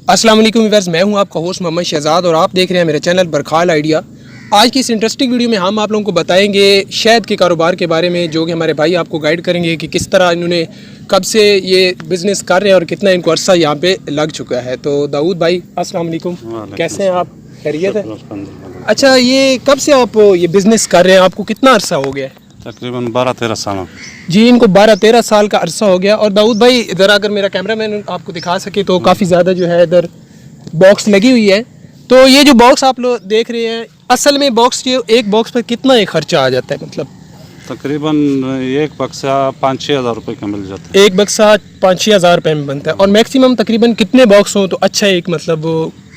अस्सलाम वालेकुम व्यूअर्स, मैं हूं आपका होस्ट मोहम्मद शहजाद और आप देख रहे हैं मेरे चैनल बरखाल आइडिया। आज की इस इंटरेस्टिंग वीडियो में हम आप लोगों को बताएंगे शहद के कारोबार के बारे में, जो कि हमारे भाई आपको गाइड करेंगे कि किस तरह इन्होंने कब से ये बिज़नेस कर रहे हैं और कितना इनको अरसा यहाँ पे लग चुका है। तो दाऊद भाई अस्सलाम वालेकुम, कैसे हैं आप? खैरियत है? अच्छा, ये कब से आप ये बिज़नेस कर रहे हैं? आपको कितना अरसा हो गया है? तकरीबन 12-13 साल जी, इनको 12-13 साल का अरसा हो गया। और दाऊद भाई इधर अगर मेरा कैमरा मैन आपको दिखा सके तो काफ़ी ज़्यादा जो है इधर बॉक्स लगी हुई है। तो ये जो बॉक्स आप लोग देख रहे हैं, असल में बॉक्स जो एक बॉक्स पर कितना एक खर्चा आ जाता है? मतलब तकरीबन एक बक्सा 5-6 हज़ार रुपये का मिल जाता है। एक बक्सा 5-6 हज़ार रुपये में बनता है। और मैक्सिमम तकरीबन कितने बॉक्स हों तो अच्छा एक मतलब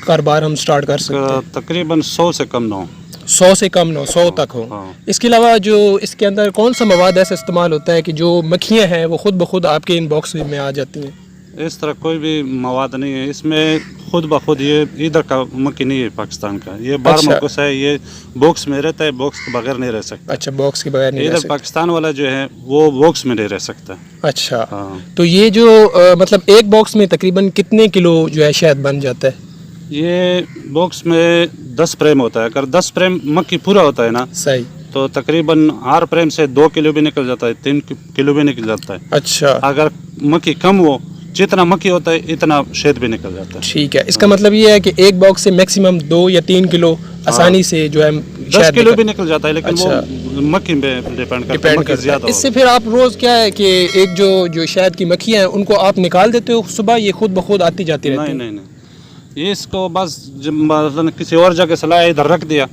कारोबार हम स्टार्ट कर सकते हैं? तकरीबन 100 से कम ना हो। 100 से कम ना, 100 तक हो। हाँ। इसके अलावा जो इसके अंदर कौन सा मवाद ऐसा इस्तेमाल होता है कि जो मक्खियाँ हैं वो खुद ब खुद आपके इन बॉक्स में आ जाती हैं? इस तरह कोई भी मवाद नहीं है इसमें, खुद ब खुद ये इधर का मक्खी नहीं है पाकिस्तान का, ये बाहर अच्छा। मुल्कों से है, ये बॉक्स में रहता है, बॉक्स के बगैर नहीं रह सकता। अच्छा, बॉक्स के बगैर नहीं रह इधर सकते। पाकिस्तान वाला जो है वो बॉक्स में नहीं रह सकता। अच्छा, हाँ। तो ये जो मतलब एक बॉक्स में तकरीबन कितने किलो जो है शहद बन जाता है? ये बॉक्स में 10 प्रेम होता है। अगर 10 प्रेम मक्खी पूरा होता है ना, सही। तो तकरीबन 8 प्रेम से 2 किलो भी निकल जाता है, 3 किलो भी निकल जाता है। अच्छा, अगर मक्खी कम हो, जितना मक्खी होता है इतना शहद भी निकल जाता है। ठीक है। इसका मतलब ये है कि एक बॉक्स से मैक्सिमम 2 या 3 किलो आसानी से जो है 10 किलो भी निकल जाता है, लेकिन अच्छा। वो मक्खी पे डिपेंड करता है, डिपेंड मक्खी करता ज्यादा है। इससे हो। फिर आप रोज़ क्या है कि एक जो शहद की मक्खियाँ हैं उनको आप निकाल देते हो सुबह, ये खुद ब खुद आती जाती रहती नहीं हैं? नहीं नहीं, ये इसको बस मतलब किसी और जगह से लाया, इधर रख दिया,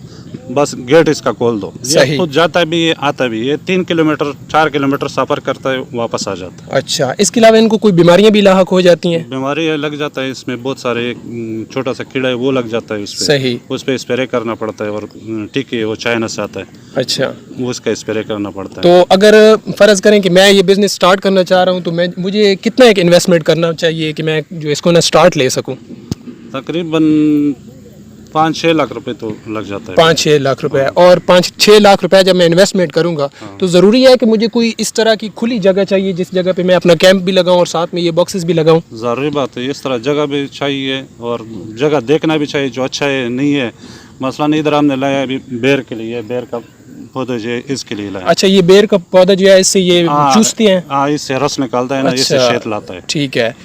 बस गेट इसका खोल दो, सही। ये खुद जाता भी है आता भी। ये 3 किलोमीटर 4 किलोमीटर सफर करता है, वापस आ जाता है। अच्छा, इसके अलावा इनको कोई बीमारियाँ भी लाहक हो जाती हैं? बीमारी लग जाता है इसमें, बहुत सारे छोटा सा कीड़ा है वो लग जाता है उसपे। सही। उस पर स्प्रे करना पड़ता है, और टीके वो चाइना से आता है, अच्छा, उसका स्प्रे करना पड़ता है। तो अगर फ़र्ज़ करें कि मैं ये बिज़नेस स्टार्ट करना चाह रहा हूँ तो मुझे कितना एक इन्वेस्टमेंट करना चाहिए कि मैं जो इसको ना स्टार्ट ले सकूँ? तकरीबन 5-6 लाख रुपए तो लग जाता है। 5-6 लाख रुपए। और 5-6 लाख रुपए जब मैं इन्वेस्टमेंट करूंगा तो ज़रूरी है कि मुझे कोई इस तरह की खुली जगह चाहिए जिस जगह पे मैं अपना कैंप भी लगाऊं और साथ में ये बॉक्सेस भी लगाऊं? ज़रूरी बात है, इस तरह जगह भी चाहिए और जगह देखना भी चाहिए जो अच्छा है नहीं है। मसलन इधर हमने लाया अभी बेर के लिए, बेर का पौधा जो है इसके लिए लाया। अच्छा, ये बेर का पौधा जो है इससे ये चूसते हैं? हाँ, इससे रस निकालता है ना, इससे अच्छा, शहद लाता है। ठीक है।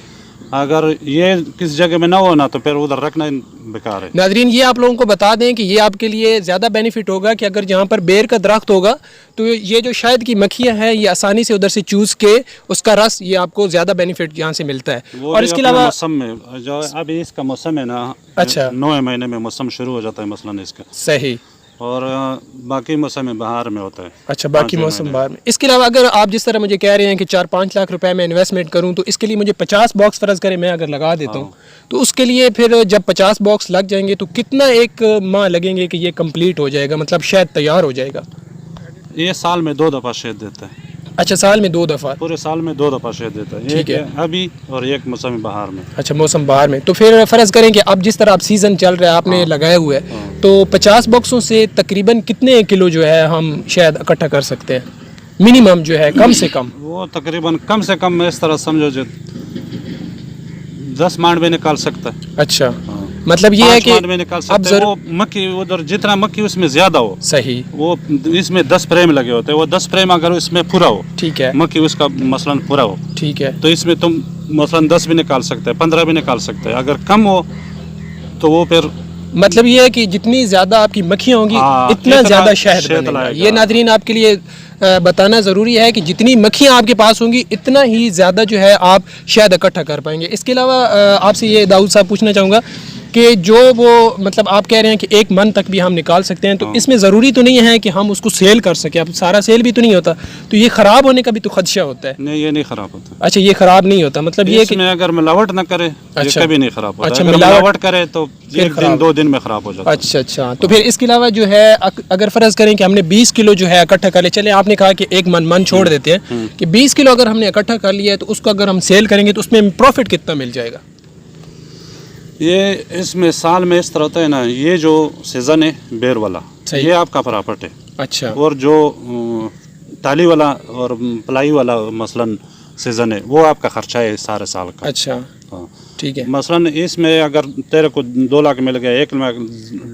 अगर ये किस जगह में ना हो ना तो फिर उधर रखना बेकार है। नाज़रीन, ये आप लोगों को बता दें कि ये आपके लिए ज़्यादा बेनिफिट होगा कि अगर जहाँ पर बेर का दरख्त होगा तो ये जो शहद की मक्खियाँ हैं ये आसानी से उधर से चूस के उसका रस, ये आपको ज़्यादा बेनिफिट यहाँ से मिलता है। और इसके अलावा मौसम में जो अभी इसका मौसम है ना, अच्छा, 9 महीने में मौसम शुरू हो जाता है मसलन इसका, सही। और बाकी मौसम में बाहर में होता है। अच्छा, बाकी मौसम बाहर में। इसके अलावा अगर आप जिस तरह मुझे कह रहे हैं कि 4-5 लाख रुपए में इन्वेस्टमेंट करूं तो इसके लिए मुझे 50 बॉक्स फ़र्ज़ करें मैं अगर लगा देता हूं तो उसके लिए फिर जब 50 बॉक्स लग जाएंगे तो कितना एक माह लगेंगे कि ये कंप्लीट हो जाएगा, मतलब शायद तैयार हो जाएगा? ये साल में 2 दफ़ा शहद देता है। अच्छा, साल में 2 दफ़ा? पूरे साल में 2 दफ़ा शहद देता है। ठीक एक है। अभी और एक मौसम बाहर में। अच्छा, मौसम बाहर में। तो फिर फ़र्ज़ करें कि अब जिस तरह अब सीज़न चल रहा है आपने लगाया हुआ है, तो 50 बॉक्सों से तकरीबन कितने किलो जो है हम शायद इकट्ठा कर सकते हैं मिनिमम जो है, कम से कम? वो तकरीबन कम से कम इस तरह समझो जो 10 मांड में निकाल सकता है। अच्छा, मतलब ये है कि में निकाल सकते हैं। वो मक्खी उधर जितना मक्खी उसमें ज्यादा हो, सही, वो इसमें 10 प्रेम लगे होते हैं, वो 10 प्रेम अगर इसमें पूरा हो, ठीक है, मक्खी उसका मसलन पूरा हो, ठीक है, तो इसमें तुम मसलन 10 भी निकाल सकते हैं, 15 भी निकाल सकते हैं। अगर कम हो तो वो फिर मतलब ये है कि जितनी ज़्यादा आपकी मक्खियाँ होंगी इतना ज़्यादा शहद बनेगा। ये नाज़रीन आपके लिए बताना ज़रूरी है कि जितनी मक्खियाँ आपके पास होंगी इतना ही ज़्यादा जो है आप शहद इकट्ठा कर पाएंगे। इसके अलावा आपसे ये दाऊद साहब पूछना चाहूँगा कि जो वो मतलब आप कह रहे हैं कि 1 मन तक भी हम निकाल सकते हैं, तो इसमें ज़रूरी तो नहीं है कि हम उसको सेल कर सकें? अब सारा सेल भी तो नहीं होता, तो ये ख़राब होने का भी तो खदशा होता है। नहीं, ये नहीं ख़राब होता। अच्छा, ये ख़राब नहीं होता, मतलब ये कि अगर मिलावट ना करे अच्छा, कभी नहीं ख़राब होता। अच्छा, अगर मिलावट करे तो 1 दिन 2 दिन में ख़राब हो जाता है। अच्छा अच्छा, तो फिर इसके अलावा जो है अगर फ़र्ज़ करें कि हमने 20 किलो जो है इकट्ठा कर लिया, चले आपने कहा कि 1 मन छोड़ देते हैं कि 20 किलो अगर हमने इकट्ठा कर लिया है तो उसको अगर हम सेल करेंगे तो उसमें प्रॉफिट कितना मिल जाएगा? ये इसमें साल में इस तरह होता है ना, ये जो सीज़न है बेर वाला ये आपका प्रॉफिट है। अच्छा, और जो टाली वाला और प्लाई वाला मसलन सीज़न है वो आपका खर्चा है सारे साल का। अच्छा, हाँ, ٹھیک ہے. मसलन इसमें अगर तेरे को 2 लाख मिल गया, 1 लाख,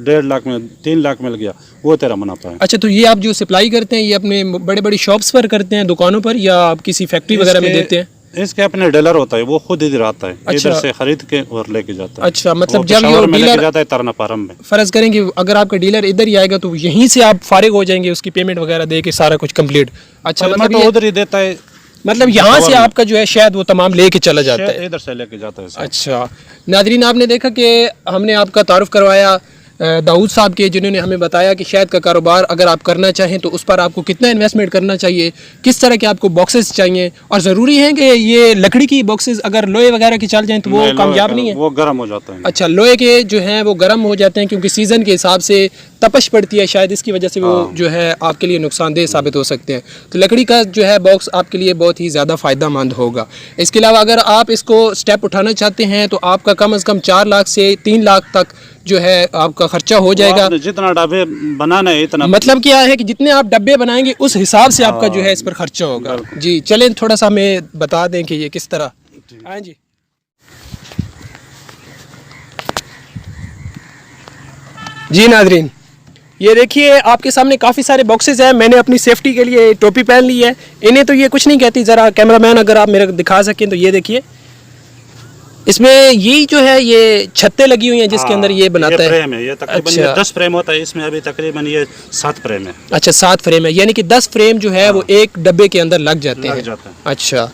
1.5 लाख में 3 लाख मिल गया, वो तेरा मुनाफा है. अच्छा, तो ये आप जो सप्लाई करते हैं ये अपने बड़े बड़ी शॉप्स पर करते हैं, दुकानों पर, या आप किसी फैक्ट्री वगैरह में देते हैं? इसके अपने डीलर होता है, वो खुद इधर आता है. अच्छा. इधर से खरीद के और लेके जाता है. अच्छा, मतलब जब ये डीलर लेके जाता है तरनापारम में. फर्ज करें कि अगर आपका डीलर इधर ही आएगा तो यहीं से आप फारिग हो जाएंगे, उसकी पेमेंट वगैरह दे के सारा कुछ कंप्लीट. अच्छा, मतलब तो उधर ही देता है, मतलब यहाँ से आपका जो है शायद वो तमाम लेके चला जाता है. इधर से लेके जाता है. अच्छा नाज़रीन, आपने देखा कि हमने आपका तारुफ करवाया दाऊद साहब के, जिन्होंने हमें बताया कि शहद का कारोबार अगर आप करना चाहें तो उस पर आपको कितना इन्वेस्टमेंट करना चाहिए, किस तरह के आपको बॉक्सेस चाहिए, और ज़रूरी है कि ये लकड़ी की बॉक्सेस अगर लोहे वगैरह की चल जाएं तो वो कामयाब नहीं है, वो गर्म हो जाता है. अच्छा, लोहे के जो हैं वो गर्म हो जाते हैं क्योंकि सीज़न के हिसाब से तपश पड़ती है, शायद इसकी वजह से वो जो है आपके लिए नुकसानदेह साबित हो सकते हैं. तो लकड़ी का जो है बॉक्स आपके लिए बहुत ही ज़्यादा फ़ायदा मंद होगा. इसके अलावा अगर आप इसको स्टेप उठाना चाहते हैं तो आपका कम अज़ कम 4 लाख से 3 लाख तक जो है आपका खर्चा हो जाएगा. जितना डब्बे बनाना है इतना, मतलब क्या है कि जितने आप डब्बे बनाएंगे उस हिसाब से आपका जो है इस पर खर्चा होगा. जी चलें, थोड़ा सा हमें बता दें कि ये किस तरह. हाँ जी जी नाज़रीन, ये देखिए आपके सामने काफ़ी सारे बॉक्सेस हैं. मैंने अपनी सेफ्टी के लिए टोपी पहन ली है. इन्हें तो ये कुछ नहीं कहती. ज़रा कैमरामैन अगर आप मेरे को दिखा सकें तो ये देखिए, इसमें यही जो है ये छत्ते लगी हुई हैं जिसके अंदर ये बनाता है. फ्रेम है, ये तकरीबन 10 फ्रेम होता है. इसमें अभी तकरीबन ये 7 फ्रेम है. अच्छा, 7 फ्रेम है, यानी कि 10 फ्रेम जो है वो एक डब्बे के अंदर लग जाते हैं. अच्छा,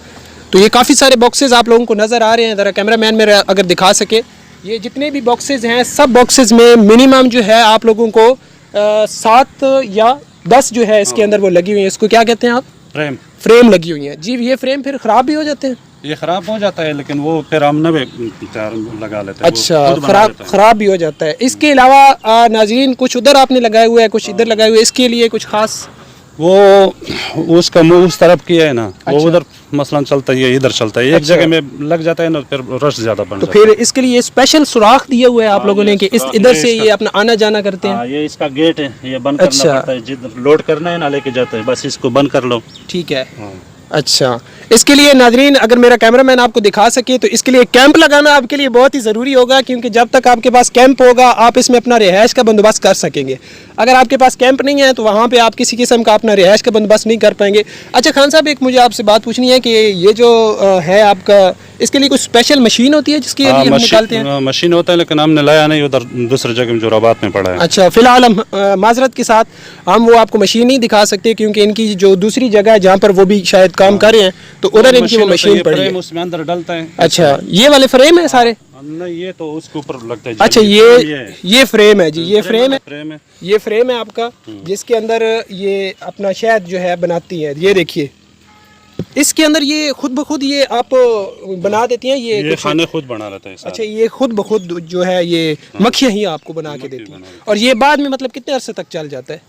तो ये काफ़ी सारे बॉक्सेस आप लोगों को नज़र आ रहे हैं. ज़रा कैमरामैन मेरा अगर दिखा सके, ये जितने भी बॉक्सेस हैं सब बॉक्सेस में मिनिमम जो है आप लोगों को 7 या 10 जो है इसके अंदर वो लगी हुई है. इसको क्या कहते हैं आप? फ्रेम लगी हुई है. जी, ये फ्रेम फिर ख़राब भी हो जाते हैं? ये खराब हो जाता है, लेकिन वो फिर हम नवे लगा लेते हैं. अच्छा, खराब भी हो जाता है. इसके अलावा नाज़रीन कुछ उधर आपने लगाए हुए है, कुछ इधर लगाए हुए, इसके लिए कुछ खास? वो उसका मुंह उस तरफ किया है ना. अच्छा. वो उधर मसलन चलता है, इधर चलता है. एक जगह में लग जाता है ना, फिर रश ज्यादा बन जाता है. फिर इसके लिए स्पेशल सुराख दिए हुए हैं आप लोगों ने कि इस इधर से ये अपना आना जाना करते हैं. ये इसका गेट है, ये बंद करना पड़ता है. जिधर लोड करना है ना लेके जाते हैं, बस इसको बंद कर लो. ठीक है. अच्छा, इसके लिए नाज़रीन अगर मेरा कैमरामैन आपको दिखा सके तो इसके लिए कैंप लगाना आपके लिए बहुत ही ज़रूरी होगा, क्योंकि जब तक आपके पास कैंप होगा आप इसमें अपना रिहाइश का बंदोबस्त कर सकेंगे. अगर आपके पास कैंप नहीं है तो वहाँ पे आप किसी किस्म का अपना रिहाइश का बंदोबस्त नहीं कर पाएंगे. अच्छा खान साहब, एक मुझे आपसे बात पूछनी है कि ये जो है आपका, इसके लिए कुछ स्पेशल मशीन होती है जिसके लिए हम निकालते हैं? मशीन होता है, लेकिन हमने लाया नहीं, उधर दूसरी जगह में जो रबात में पड़ा है. अच्छा, फिलहाल हम माजरत के साथ हम वो आपको मशीन नहीं दिखा सकते, क्योंकि इनकी जो दूसरी जगह है जहाँ पर वो भी शायद काम कर रहे हैं तो उधर इनकी वो मशीन पड़ी है. उसमें अंदर डलता है. अच्छा, ये वाले फ्रेम है सारे? नहीं, ये तो उसके ऊपर लगता है. अच्छा, ये फ्रेम है जी, ये फ्रेम है, ये फ्रेम है आपका जिसके अंदर ये अपना शहद जो है बनाती है. ये देखिए, इसके अंदर ये खुद ब खुद ये आप बना देती हैं. ये खाने खुद बना लेता है. अच्छा, ये खुद ब खुद जो है ये मक्खियाँ ही आपको बना के देती हैं. और ये बाद में मतलब कितने अरसे तक चल जाता है?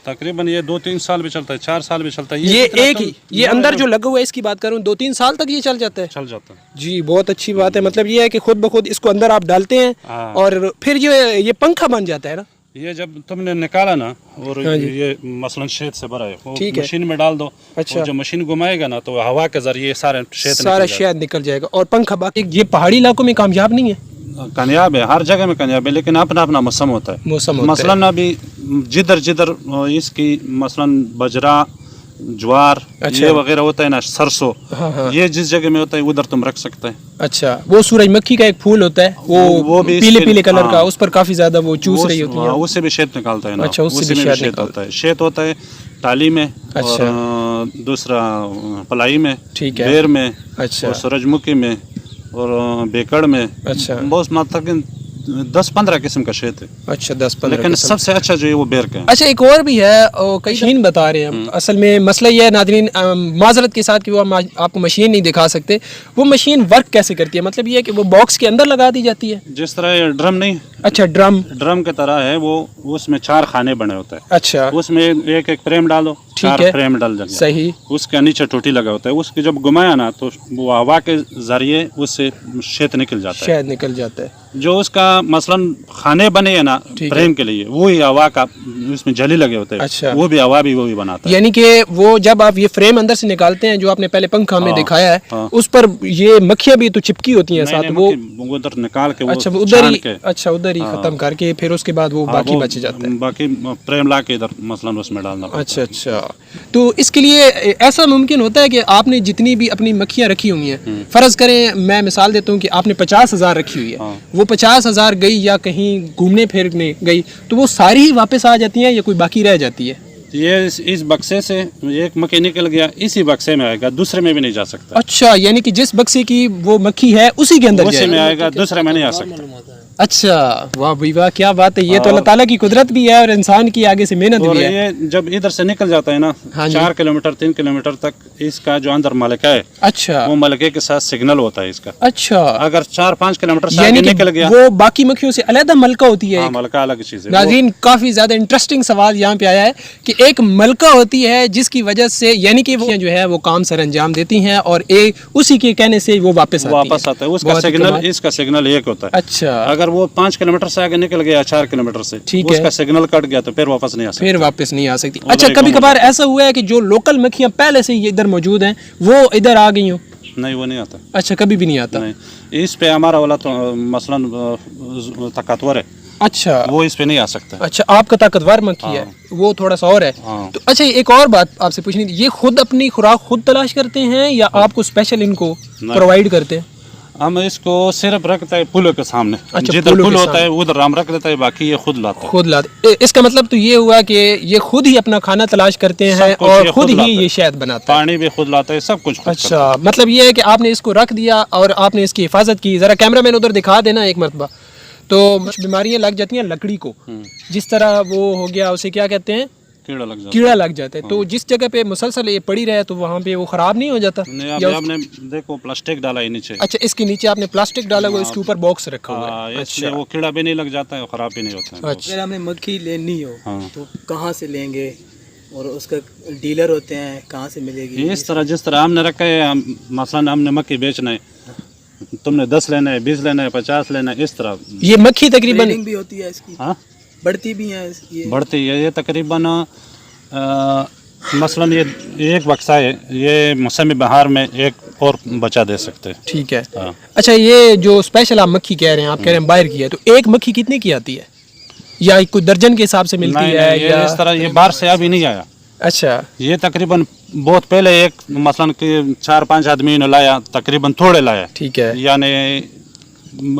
तकरीबन ये 2-3 साल भी चलता है, 4 साल भी चलता है. ये एक ही, ये अंदर जो लगा हुआ है इसकी बात करूँ, 2-3 साल तक ये चल जाता है? चल जाता है जी, बहुत अच्छी बात है. मतलब ये है कि खुद ब खुद इसको अंदर आप डालते हैं और फिर ये पंखा बन जाता है ना. ये जब तुमने निकाला ना और ये मसलन शहद से भरा है, वो मशीन में डाल दो. अच्छा, जब मशीन घुमाएगा ना तो हवा के जरिए सारा शहद निकल जाएगा और पंखा. बाकी ये पहाड़ी इलाकों में कामयाब नहीं है? कामयाब है, हर जगह में कामयाब है, लेकिन अपना अपना मौसम होता है. मसलन अभी जिधर जिधर इसकी मसलन बजरा, ज्वार, अच्छा, ये वगैरह होता है ना, सरसों. हाँ. ये जिस जगह में होता है उधर तुम रख सकते हैं. अच्छा, वो सूरजमुखी का एक फूल होता है, वो भी पीले पीले कलर का, उस पर काफी ज्यादा वो चूस रही होती है. उससे भी शहद निकालता है ना. अच्छा, उससे भी शहद होता है. शहद होता है टाली में. अच्छा. और दूसरा पलाई में. ठीक है. बेर में. अच्छा. सूरजमुखी में और बेकड़ में. अच्छा, बहुत मतलब 10-15 किस्म का शहद है. अच्छा, 10-15, लेकिन सबसे अच्छा जो है वो बेर का है. अच्छा, एक और भी है, कई मशीन बता रहे हैं. असल में मसला ये है नाज़रीन, माजरत के साथ कि वो हम आपको मशीन नहीं दिखा सकते. वो मशीन वर्क कैसे करती है? मतलब ये है कि वो बॉक्स के अंदर लगा दी जाती है. जिस तरह ड्रम नहीं अच्छा, ड्रम की तरह है वो, उसमें 4 खाने बने होते हैं। अच्छा, उसमें एक एक फ्रेम डालो, 4 फ्रेम डाल देंगे, सही। उसके नीचे टूटी लगा होता है, उसकी जब घुमाया ना तो वो हवा के जरिए उससे शहद निकल जाता है, शहद निकल जाता है। जो उसका मसलन खाने बने है ना फ्रेम के लिए, वही हवा का उसमें जली लगे होते हैं। अच्छा, वो भी हवा भी वही बनाता है। यानी कि वो जब आप ये फ्रेम अंदर से निकालते हैं, जो आपने पहले पंखा हमें दिखाया है, उस पर ये मक्खियां भी तो चिपकी होती हैं साथ, वो उधर निकाल के, अच्छा उधर ही, अच्छा उधर ही खत्म करके फिर उसके बाद वो बाकी बच जाते हैं, बाकी फ्रेम ला के इधर मसलन उसमें डालना। अच्छा अच्छा, तो इसके लिए ऐसा मुमकिन होता है कि आपने जितनी भी अपनी मक्खियां रखी हुई हैं, फर्ज करें मैं मिसाल देता हूँ कि आपने 50,000 रखी हुई है, वो 50,000 गई या कहीं घूमने फिरने गई तो वो सारी ही वापस आ जाती हैं या कोई बाकी रह जाती है? ये इस बक्से से एक मक्खी निकल गया, इसी बक्से में आएगा, दूसरे में भी नहीं जा सकता। अच्छा, यानी कि जिस बक्से की वो मक्खी है उसी के अंदर उसी में आएगा, दूसरे में नहीं आ सकता। अच्छा, वाह भाई वाह, क्या बात है। ये तो अल्लाह ताला की कुदरत भी है और इंसान की आगे से मेहनत भी है। ये जब इधर से निकल जाता है ना, 4 किलोमीटर 3 किलोमीटर तक इसका जो अंदर मलका है, अच्छा, वो मलके के साथ सिग्नल होता है इसका। अच्छा, अगर 4-5 किलोमीटर से आगे निकल गया, वो बाकी मक्खियों से अलग मलका होती है। मलका अलग चीज है। नाज़रीन, काफी ज्यादा इंटरेस्टिंग सवाल यहाँ पे आया है कि एक मलका होती है जिसकी वजह से, यानी कि वो जो है वो काम सर अंजाम देती हैं और उसी के कहने से वो वापस आता है। उसका सिग्नल, इसका सिग्नल एक होता है। अच्छा, अगर वो 5 किलोमीटर से आगे निकल गया, 4 किलोमीटर से, ठीक है, उसका सिग्नल कट गया तो फिर वापस नहीं आ सकती। फिर वापस नहीं आ सकती। अच्छा, कभी कभार ऐसा हुआ है कि जो लोकल मक्खियां पहले से इधर मौजूद हैं वो इधर आ गई हो? नहीं, वो नहीं आता। अच्छा, कभी भी नहीं आता? नहीं, इस पे हमारा वाला तो मसलन ताकतवर है। अच्छा, वो इस पे नहीं आ सकता। अच्छा, आपका ताकतवर मक्खी है, वो थोड़ा सा और है। तो अच्छा, एक और बात आपसे पूछनी थी, ये खुद अपनी खुराक खुद तलाश करते हैं या आपको स्पेशल इनको प्रोवाइड करते हैं? हम इसको सिर्फ रखते हैं पुलों के सामने। अच्छा, जिधर पुल होता है उधर हम रख देता है, बाकी ये खुद लाते हैं। खुद लाते। इसका मतलब तो ये हुआ कि ये खुद ही अपना खाना तलाश करते हैं और खुद ही ये शहद बनाते हैं, पानी भी खुद लाते हैं, सब कुछ। अच्छा, मतलब ये है कि आपने इसको रख दिया और आपने इसकी हिफाजत की। जरा कैमरामैन उधर दिखा देना एक मरतबा। तो बीमारियां लग जाती हैं लकड़ी को, जिस तरह वो हो गया, उसे क्या कहते हैं, कीड़ा लग जाता है। तो जिस जगह पे मुसलसल ये पड़ी रहे तो वहाँ पे वो खराब नहीं हो जाता? आपने देखो प्लास्टिक डाला है नीचे। अच्छा, इसके नीचे आपने प्लास्टिक डाला हुआ, इसके ऊपर बॉक्स रखा हुआ है। अच्छा, वो कीड़ा भी नहीं लग जाता है, खराब भी नहीं होता है। अच्छा, अगर हमें मक्खी लेनी हो तो कहाँ से लेंगे और उसका डीलर होते हैं, कहाँ से मिलेगी? इस तरह जिस तरह हमने रखा है, मसलन हमने मक्खी बेचना है, तुमने 10 लेना है, 20 लेना है, 50 लेना है, इस तरह। ये मक्खी तकरीबन भी होती है इसकी? हाँ, बढ़ती भी है ये? बढ़ती है ये तकरीबन मसलन ये एक बक्सा है, ये मौसम बहार में एक और बचा दे सकते हैं। ठीक है। अच्छा, ये जो स्पेशल आप मक्खी कह रहे हैं, आप कह रहे हैं बाहर की है, तो एक मक्खी कितने की आती है या कोई दर्जन के हिसाब से मिलती है? या इस तरह ये बाहर से अभी नहीं आया। अच्छा, ये तकरीबन बहुत पहले एक मसलन कि 4-5 आदमी ने लाया, तकरीबन थोड़े लाया, ठीक है, यानी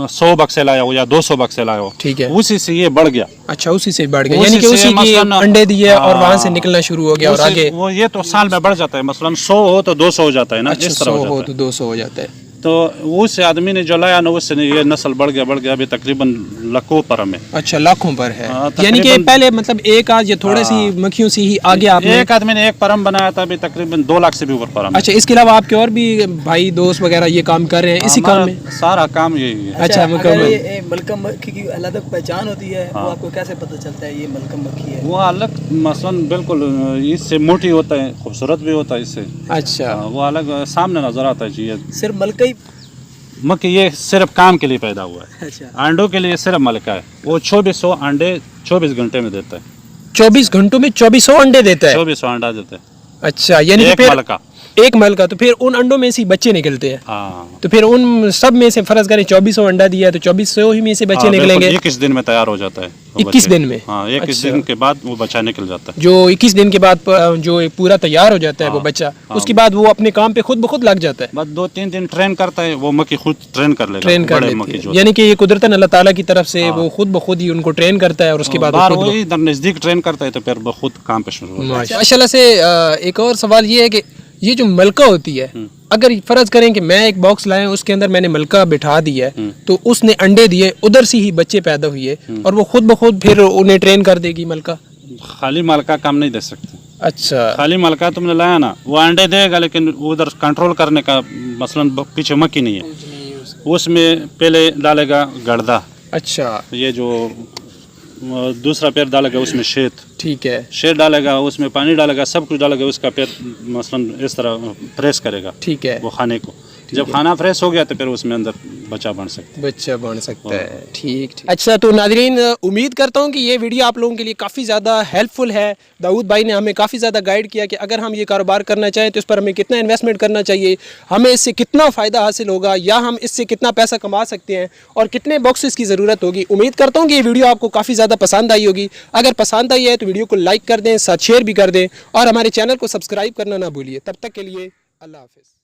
100 बक्से लाया हो या 200 बक्से लाया हो, ठीक है, उसी से ये बढ़ गया। अच्छा, उसी से बढ़ गया, यानी कि उसी की अंडे दिए और वहाँ से निकलना शुरू हो गया और आगे वो ये तो साल में बढ़ जाता है, मसलन 100 हो तो 200 हो जाता है ना। अच्छा, 100 हो तो 200 हो जाता है। तो उस आदमी ने जो लाया ना, उससे ये नस्ल बढ़ गया अभी तकरीबन लाखों पर में। अच्छा, लाखों पर है। यानी कि पहले मतलब एक आज ये थोड़े सी मक्खियों से ही आगे आपने एक आदमी ने एक परम बनाया था, अभी तकरीबन 2 लाख से भी ऊपर परम। अच्छा, इसके अलावा आपके और भी भाई दोस्त वगैरह ये काम कर रहे हैं इसी काम में? सारा काम यही है। अच्छा, मलका मक्खी की अलग पहचान होती है, वो आपको कैसे पता चलता है ये मलका मक्खी है? वो अलग मसलन बिल्कुल इससे मोटी होता है, खूबसूरत भी होता है इससे। अच्छा, वो अलग सामने नजर आता है जी। सिर्फ मलका मक्खी ये सिर्फ काम के लिए पैदा हुआ है। अच्छा, अंडों के लिए सिर्फ मलका है। वो 2400 अंडे 24 घंटे में देता है। 24 घंटों में 2400 अंडे देता है? 2400 अंडा देता है। अच्छा, यानी एक मलका तो फिर उन अंडों में से बच्चे निकलते हैं। हाँ, तो फिर उन सब में से फर्ज करें 2400 अंडा दिया तो 2400 ही में से बच्चे निकलेंगे। 21 दिन में तैयार हो जाता है। 21 दिन में? हाँ, 21 दिन के बाद वो बच्चा निकल जाता है। जो 21 दिन के बाद जो पूरा तैयार हो जाता है वो बच्चा, उसके बाद वो अपने काम पे खुद ब खुद लग जाता है? बस 2-3 दिन ट्रेन करता है, वो मक्खी खुद ट्रेन कर लेगा। ट्रेन कर लेती है, यानी कि ये कुदरतन अल्लाह ताला की तरफ से वो खुद ब खुद ही उनको ट्रेन करता है और उसके बाद इधर नजदीक ट्रेन करता है तो फिर खुद काम पे शुरू होता है। माशाअल्लाह से एक और सवाल ये है कि ये जो मलका होती है, अगर फर्ज करें कि मैं एक बॉक्स लाया, उसके अंदर मैंने मलका बिठा दिया है, तो उसने अंडे दिए, उधर से ही बच्चे पैदा हुए और वो खुद ब खुद फिर उन्हें ट्रेन कर देगी मलका? खाली मलका काम नहीं दे सकते। अच्छा, खाली मलका तुमने लाया ना, वो अंडे देगा लेकिन उधर कंट्रोल करने का मसलन पीछे मक्खी नहीं है। उसमें पहले डालेगा गर्दा, अच्छा, ये जो दूसरा पैर डालेगा उसमें शेत, ठीक है, शेत डालेगा, उसमें पानी डालेगा, सब कुछ डालेगा, उसका पैर मसलन इस तरह प्रेस करेगा, ठीक है, वो खाने को। जब खाना फ्रेश हो गया तो फिर उसमें अंदर बच्चा बन सकता है। ठीक। अच्छा, तो नाज़रीन, उम्मीद करता हूँ कि ये वीडियो आप लोगों के लिए काफ़ी ज़्यादा हेल्पफुल है। दाऊद भाई ने हमें काफ़ी ज़्यादा गाइड किया कि अगर हम ये कारोबार करना चाहें तो इस पर हमें कितना इन्वेस्टमेंट करना चाहिए, हमें इससे कितना फ़ायदा हासिल होगा, या हम इससे कितना पैसा कमा सकते हैं, और कितने बॉक्सेस की ज़रूरत होगी। उम्मीद करता हूँ कि ये वीडियो आपको काफ़ी ज़्यादा पसंद आई होगी। अगर पसंद आई है तो वीडियो को लाइक कर दें, साथ शेयर भी कर दें, और हमारे चैनल को सब्सक्राइब करना ना भूलिए। तब तक के लिए अल्लाह हाफ़िज़।